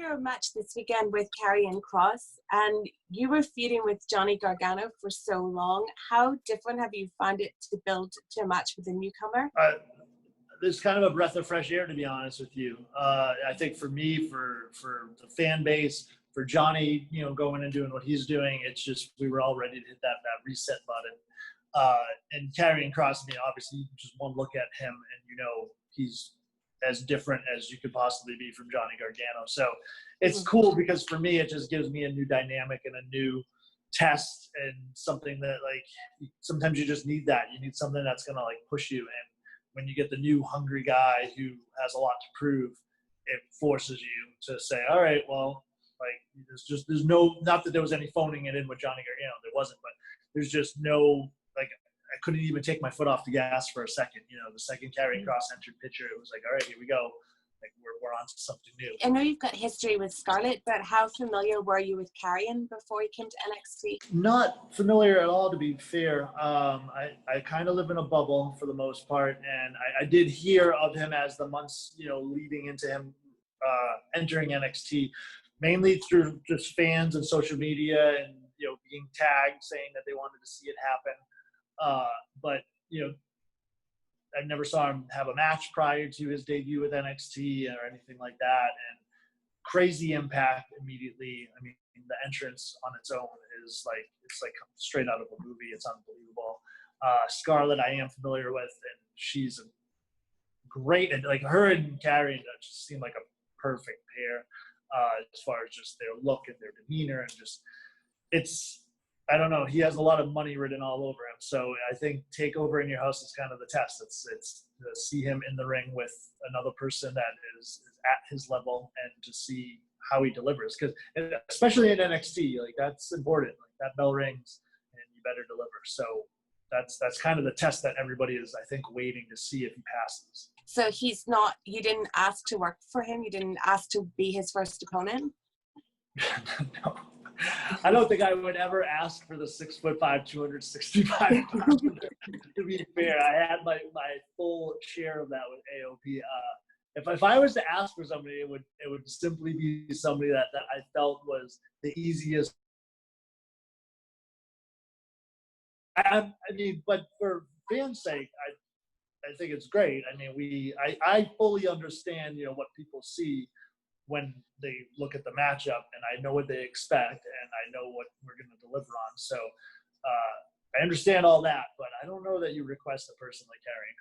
your match this weekend with Karrion Kross, and you were feuding with Johnny Gargano for so long. How different have you found it to build to a match with a newcomer? It's kind of a breath of fresh air, to be honest with you. I think for me, for the fan base, for Johnny, going and doing what he's doing, it's just we were all ready to hit that reset button. And Karrion Kross, obviously, just one look at him, and he's as different as you could possibly be from Johnny Gargano. So it's cool because for me, it just gives me a new dynamic and a new test and something that sometimes you just need that. You need something that's going to push you. And when you get the new hungry guy who has a lot to prove, it forces you to say, all right, well, there's no, not that there was any phoning it in with Johnny Gargano, there wasn't, but there's just no, I couldn't even take my foot off the gas for a second. The second Karrion Kross entered picture, it was like, all right, here we go. We're on to something new. I know you've got history with Scarlett, but how familiar were you with Karrion before he came to NXT? Not familiar at all, to be fair. I kind of live in a bubble for the most part, and I did hear of him as the months, leading into him entering NXT, mainly through just fans and social media and, being tagged saying that they wanted to see it happen. But I never saw him have a match prior to his debut with NXT or anything like that. And crazy impact immediately. The entrance on its own is it's straight out of a movie. It's unbelievable. Scarlett, I am familiar with, and she's great. And her and Karrion just seem like a perfect pair as far as just their look and their demeanor and just I don't know. He has a lot of money written all over him. So I think TakeOver in your house is kind of the test. It's to see him in the ring with another person that is at his level and to see how he delivers. Because especially in NXT, that's important. That bell rings and you better deliver. So that's kind of the test that everybody is, I think, waiting to see if he passes. So you didn't ask to work for him? You didn't ask to be his first opponent? No. I don't think I would ever ask for the 6'5", 265 pounds. To be fair, I had my full share of that with AOP. If I was to ask for somebody, it would simply be somebody that I felt was the easiest. But for fans' sake, I think it's great. I fully understand what people see when they look at the matchup, and I know what they expect, and I know what we're going to deliver on. So I understand all that, but I don't know that you request a person like Karrion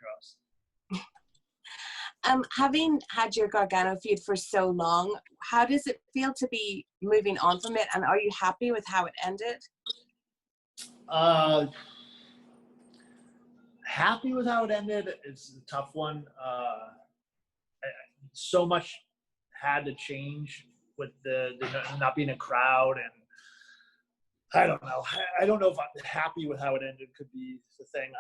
Kross. Having had your Gargano feud for so long, how does it feel to be moving on from it, and are you happy with how it ended? Happy with how it ended. It's a tough one. So much had to change with the not being a crowd, and I don't know. I don't know if I'm happy with how it ended could be the thing.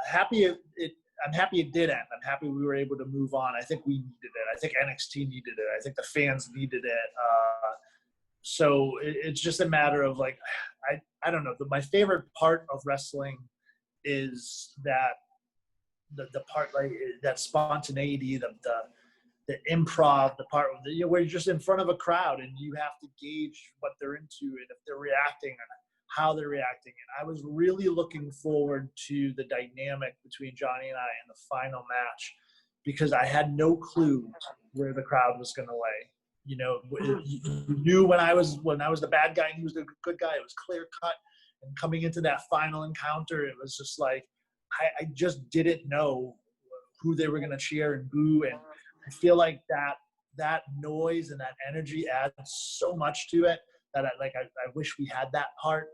I'm happy it did end. I'm happy we were able to move on. I think we needed it. I think NXT needed it. I think the fans needed it. So it's just a matter of I don't know. My favorite part of wrestling is that the part that spontaneity, the improv, the part where you're just in front of a crowd and you have to gauge what they're into and if they're reacting and how they're reacting. And I was really looking forward to the dynamic between Johnny and I in the final match because I had no clue where the crowd was going to lay. You knew when I was the bad guy and he was the good guy. It was clear cut. And coming into that final encounter, it was just I just didn't know who they were going to cheer and boo. And I feel like that noise and that energy adds so much to it that I wish we had that part.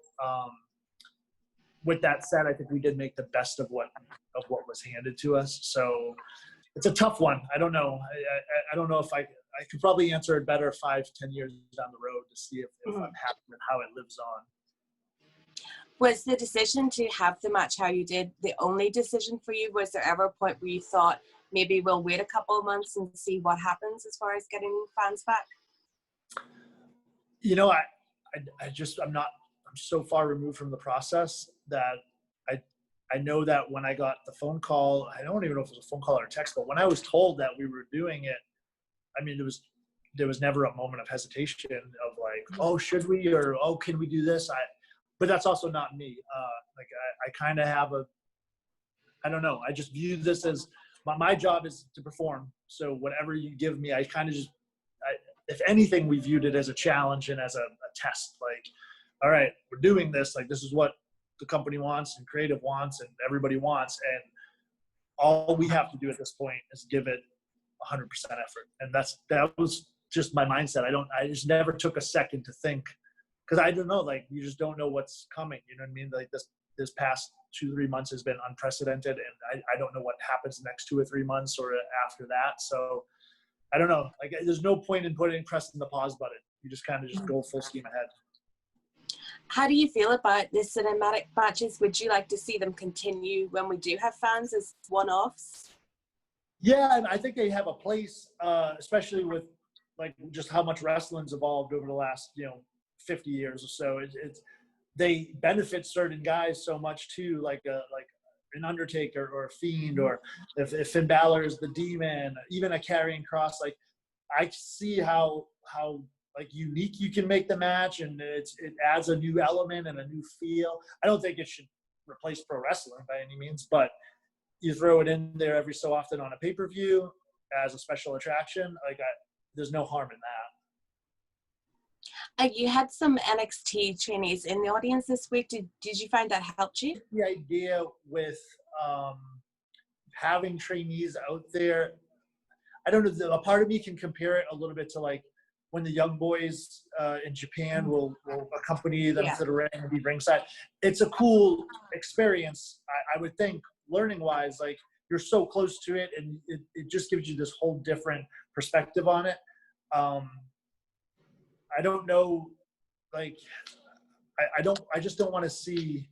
With that said, I think we did make the best of what was handed to us. So it's a tough one. I don't know. I don't know if I could probably answer it better 5-10 years down the road to see if I'm happy with how it lives on. Was the decision to have the match how you did the only decision for you? Was there ever a point where you thought maybe we'll wait a couple of months and see what happens as far as getting fans back? I'm so far removed from the process that I know that when I got the phone call, I don't even know if it was a phone call or a text, but when I was told that we were doing it, it was there was never a moment of hesitation of like, oh, should we, or oh, can we do this? But that's also not me. Like I kind of have I don't know. I just view this as my job is to perform. So whatever you give me, I kind of just, if anything, we viewed it as a challenge and as a test. Like, all right, we're doing this. Like, this is what the company wants and creative wants and everybody wants. And all we have to do at this point is give it 100% effort. And that was just my mindset. I just never took a second to think, because I don't know, like, you just don't know what's coming. You know what I mean? Like this past 2-3 months has been unprecedented, and I don't know what happens the next 2 or 3 months or after that. So I don't know. Like, there's no point in pressing the pause button. You just kind of just go full steam ahead. How do you feel about the cinematic matches? Would you like to see them continue when we do have fans as one-offs? Yeah, I think they have a place, especially with like just how much wrestling's evolved over the last 50 years or so. They benefit certain guys so much too, like an Undertaker or a Fiend, or if Finn Balor is the Demon, even a Karrion Kross. Like, I see how like unique you can make the match, and it adds a new element and a new feel. I don't think it should replace pro wrestling by any means, but you throw it in there every so often on a pay-per-view as a special attraction. Like, there's no harm in that. You had some NXT trainees in the audience this week. Did you find that helped you? The idea with having trainees out there, I don't know, a part of me can compare it a little bit to like when the young boys in Japan will accompany them to the ring and be ringside. It's a cool experience, I would think, learning-wise. Like, you're so close to it, and it just gives you this whole different perspective on it. I don't know, like, I just don't want to see,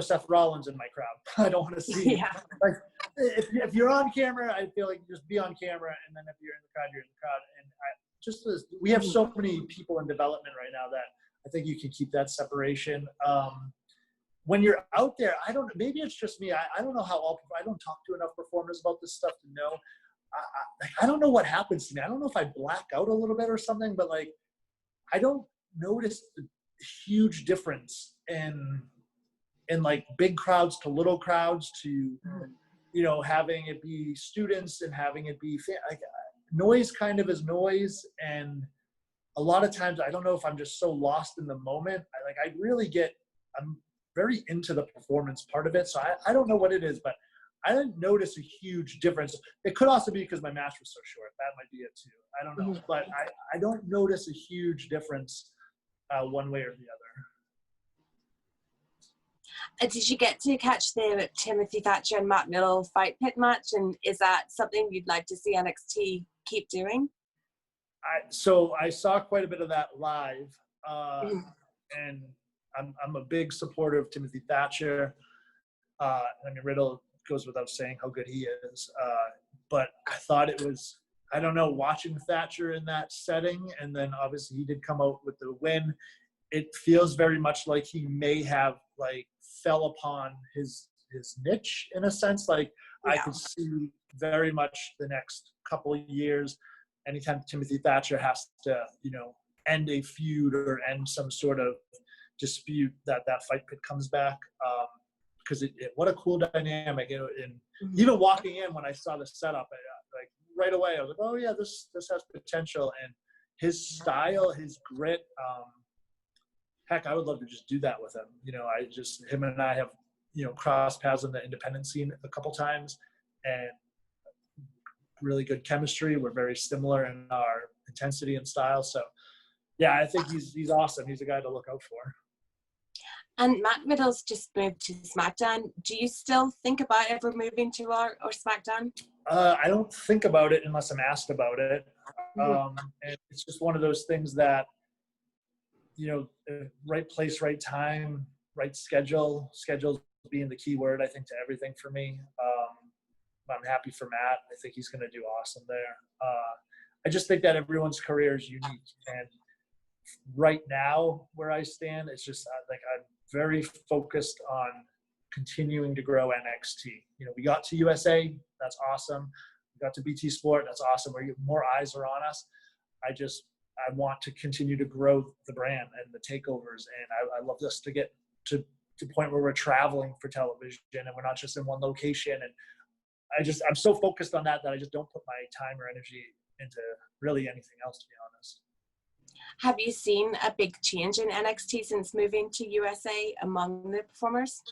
Seth Rollins in my crowd. I don't want to see, like, if you're on camera, I feel like just be on camera, and then if you're in the crowd, you're in the crowd. And we have so many people in development right now that I think you can keep that separation. When you're out there, maybe it's just me. I don't know I don't talk to enough performers about this stuff to know. I don't know what happens to me. I don't know if I black out a little bit or something, but like, I don't notice the huge difference in like big crowds to little crowds to, having it be students and having it be like, noise kind of is noise. And a lot of times, I don't know if I'm just so lost in the moment. I'm very into the performance part of it. So I don't know what it is, but I didn't notice a huge difference. It could also be because my match was so short. That might be it too. I don't know, but I don't notice a huge difference one way or the other. Did you get to catch the Timothy Thatcher and Matt Riddle Fight Pit match? And is that something you'd like to see NXT keep doing? So I saw quite a bit of that live, and I'm a big supporter of Timothy Thatcher. I mean, Riddle goes without saying how good he is, but I thought it was, I don't know, watching Thatcher in that setting, and then obviously he did come out with the win. It feels very much like he may have like fell upon his niche in a sense. Like, I could see very much the next couple of years, anytime Timothy Thatcher has to, end a feud or end some sort of dispute, that Fight Pit comes back. Because what a cool dynamic. And even walking in, when I saw the setup, like right away, I was like, oh yeah, this has potential. And his style, his grit, heck, I would love to just do that with him. Him and I have, crossed paths in the independent scene a couple times, and really good chemistry. We're very similar in our intensity and style. So yeah, I think he's awesome. He's a guy to look out for. And Matt Riddle's just moved to SmackDown. Do you still think about ever moving to Raw or SmackDown? I don't think about it unless I'm asked about it. And it's just one of those things that, right place, right time, right schedule. Schedule's being the key word, I think, to everything for me. I'm happy for Matt. I think he's going to do awesome there. I just think that everyone's career is unique. And right now, where I stand, it's just like I'm very focused on continuing to grow NXT. We got to USA, that's awesome. We got to BT Sport, that's awesome. More eyes are on us. I want to continue to grow the brand and the takeovers. And I love us to get to the point where we're traveling for television and we're not just in one location. And I'm so focused on that I just don't put my time or energy into really anything else, to be honest. Have you seen a big change in NXT since moving to USA among the performers?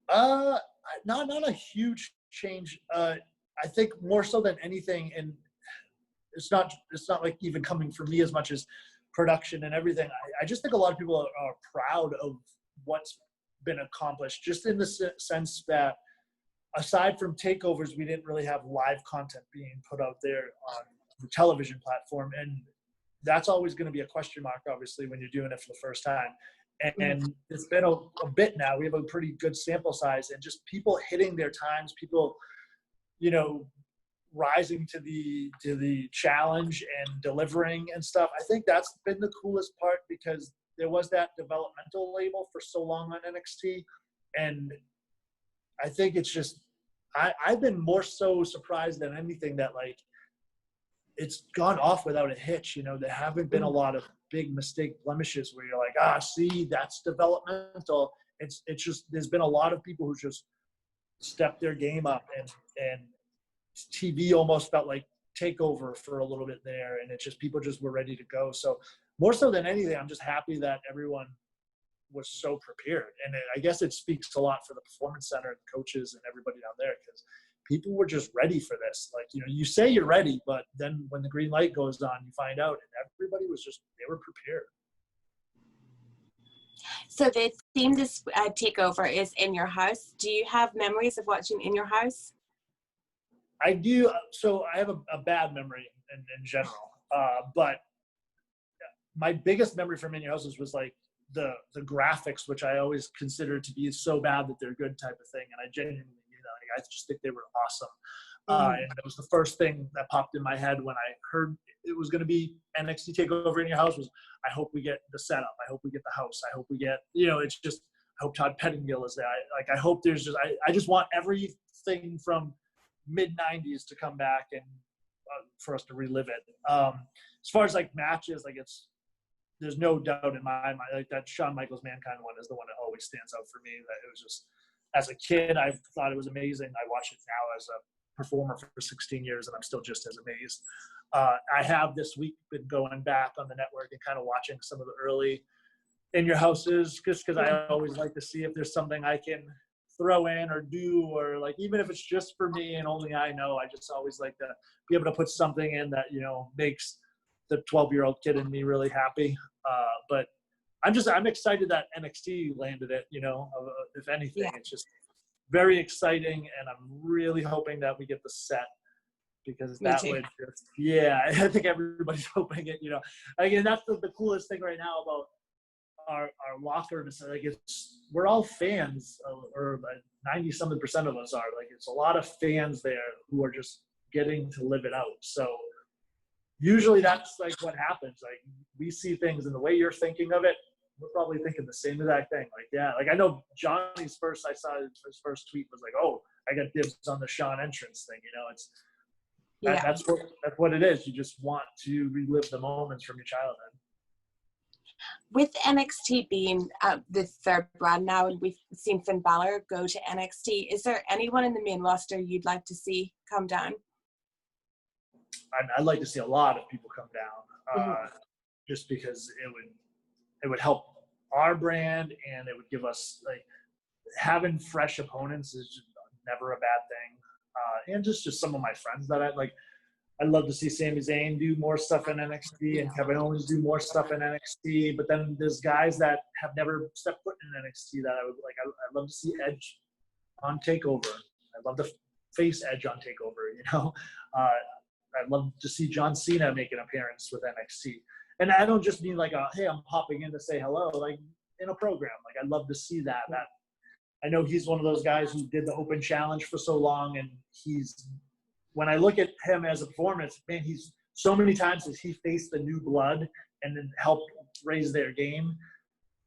Not a huge change. I think more so than anything, and it's not like even coming from me as much as production and everything. I just think a lot of people are proud of what's been accomplished, just in the sense that aside from takeovers, we didn't really have live content being put out there on the television platform. And that's always going to be a question mark, obviously, when you're doing it for the first time. And it's been a bit now. We have a pretty good sample size, and just people hitting their times, people, rising to the challenge and delivering and stuff. I think that's been the coolest part, because there was that developmental label for so long on NXT. And I think it's just, I've been more so surprised than anything that, like, it's gone off without a hitch. There haven't been a lot of big mistake blemishes where you're like, see, that's developmental. It's just, there's been a lot of people who just stepped their game up, and TV almost felt like TakeOver for a little bit there. And it's just, people just were ready to go. So more so than anything, I'm just happy that everyone was so prepared. And I guess it speaks a lot for the Performance Center and coaches and everybody down there, because people were just ready for this. Like, you say you're ready, but then when the green light goes on, you find out, and everybody was just, they were prepared. So the theme this takeover is in your house. Do you have memories of watching in your house? I do. So I have a bad memory in general, but my biggest memory from In Your House was like the graphics, which I always considered to be so bad that they're good type of thing. And I genuinely, I just think they were awesome. And it was the first thing that popped in my head when I heard it was going to be NXT TakeOver In Your House was, I hope we get the setup. I hope we get the house. I hope we get, it's just, I hope Todd Pettingill is there. I hope there's just, I just want everything from mid-90s to come back and for us to relive it. As far as like matches, like there's no doubt in my mind, like that Shawn Michaels Mankind one is the one that always stands out for me. That it was just, as a kid, I thought it was amazing. I watch it now as a performer for 16 years, and I'm still just as amazed. I have this week been going back on the network and kind of watching some of the early In Your Houses, just because I always like to see if there's something I can throw in or do, or like, even if it's just for me and only I know, I just always like to be able to put something in that, makes the 12-year-old kid in me really happy. But I'm excited that NXT landed it, if anything. Yeah. It's just very exciting, and I'm really hoping that we get the set, because that would just, I think everybody's hoping it, Again, that's the coolest thing right now about our locker room. Like, we're all fans, or 90-something% of us are. Like, it's a lot of fans there who are just getting to live it out. So usually that's like what happens. Like, we see things, and the way you're thinking of it, we're probably thinking the same exact thing. Like I know Johnny's I saw his first tweet was like, "Oh, I got dibs on the Shawn entrance thing." That's what it is. You just want to relive the moments from your childhood. With NXT being the third brand now, and we've seen Finn Balor go to NXT, is there anyone in the main roster you'd like to see come down? I'd like to see a lot of people come down, just because it would help our brand, and it would give us, like, having fresh opponents is just never a bad thing. And just some of my friends that I'd love to see Sami Zayn do more stuff in NXT, and Kevin Owens do more stuff in NXT. But then there's guys that have never stepped foot in NXT that I would like. I'd love to see Edge on TakeOver. I'd love to face Edge on TakeOver. I'd love to see John Cena make an appearance with NXT. And I don't just mean like hey, I'm popping in to say hello, like in a program. Like, I'd love to see that. I know he's one of those guys who did the open challenge for so long, and when I look at him as a performance, man, he's so many times as he faced the new blood and then helped raise their game.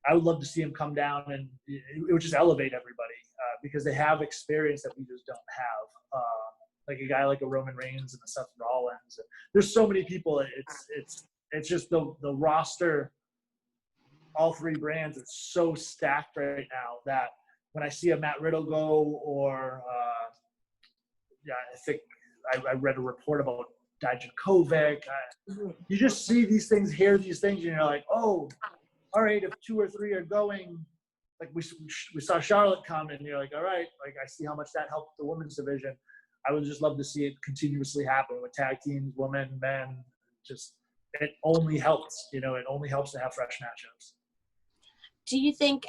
I would love to see him come down, and it would just elevate everybody, because they have experience that we just don't have. like a guy like a Roman Reigns and a Seth Rollins. There's so many people. It's just the roster, all three brands, it's so stacked right now that when I see a Matt Riddle go, or I think I read a report about Dijakovic. You just see these things, hear these things, and you're like, oh, all right, if 2 or 3 are going, like we saw Charlotte come, and you're like, all right, like I see how much that helped the women's division. I would just love to see it continuously happen with tag teams, women, men. Just, it only helps, it only helps to have fresh matchups. Do you think,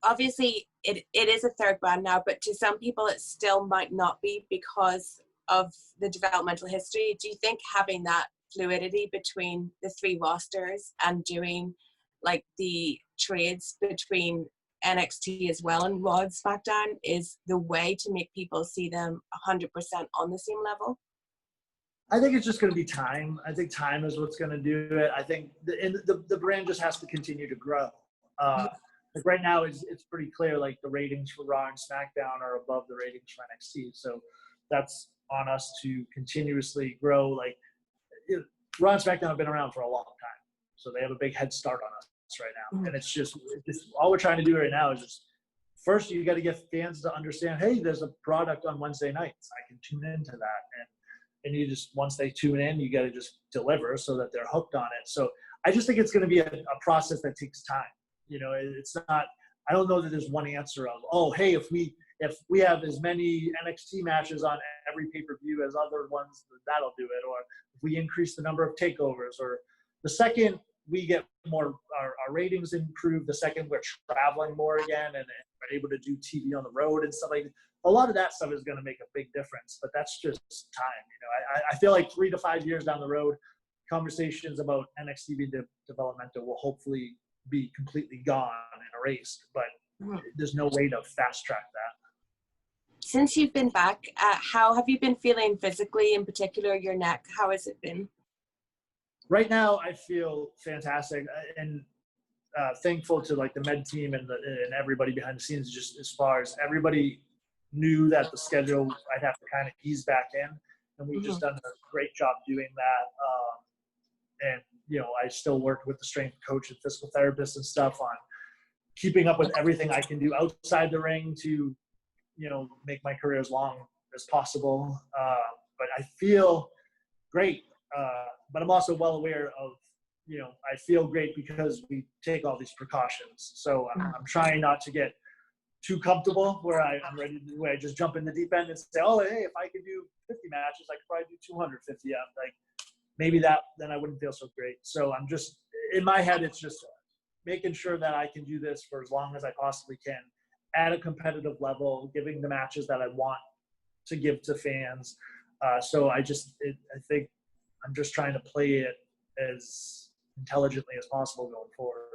obviously it is a third brand now, but to some people it still might not be because of the developmental history. Do you think having that fluidity between the 3 rosters and doing like the trades between NXT as well and Raw and SmackDown is the way to make people see them 100% on the same level? I think it's just going to be time. I think time is what's going to do it. I think the brand just has to continue to grow. Like right now, it's pretty clear, like the ratings for Raw and SmackDown are above the ratings for NXT. So that's on us to continuously grow. Like Raw and SmackDown have been around for a long time, so they have a big head start on us right now. And it's just all we're trying to do right now is just, first you got to get fans to understand, hey, there's a product on Wednesday nights. I can tune into that. And you just, once they tune in, you got to just deliver so that they're hooked on it. So I just think it's going to be a process that takes time. It's not, I don't know that there's one answer of, oh, hey, if we have as many NXT matches on every pay-per-view as other ones, that'll do it. Or if we increase the number of takeovers, or the second we get more, our ratings improve, the second we're traveling more again and we're able to do TV on the road and stuff like that. A lot of that stuff is going to make a big difference, but that's just time. I feel like 3 to 5 years down the road, conversations about NXT being developmental will hopefully be completely gone and erased, but there's no way to fast track that. Since you've been back, how have you been feeling physically, in particular your neck? How has it been? Right now, I feel fantastic and thankful to like the med team and everybody behind the scenes. Just as far as everybody knew that the schedule I'd have to kind of ease back in, and we've just done a great job doing that. And I still work with the strength coach and physical therapist and stuff on keeping up with everything I can do outside the ring to make my career as long as possible. But I feel great. But I'm also well aware of, I feel great because we take all these precautions. So I'm trying not to get too comfortable where I'm ready to, where I just jump in the deep end and say, oh, hey, if I could do 50 matches, I could probably do 250. Like maybe then I wouldn't feel so great. So I'm just, in my head, it's just making sure that I can do this for as long as I possibly can at a competitive level, giving the matches that I want to give to fans. So I think I'm just trying to play it as intelligently as possible going forward.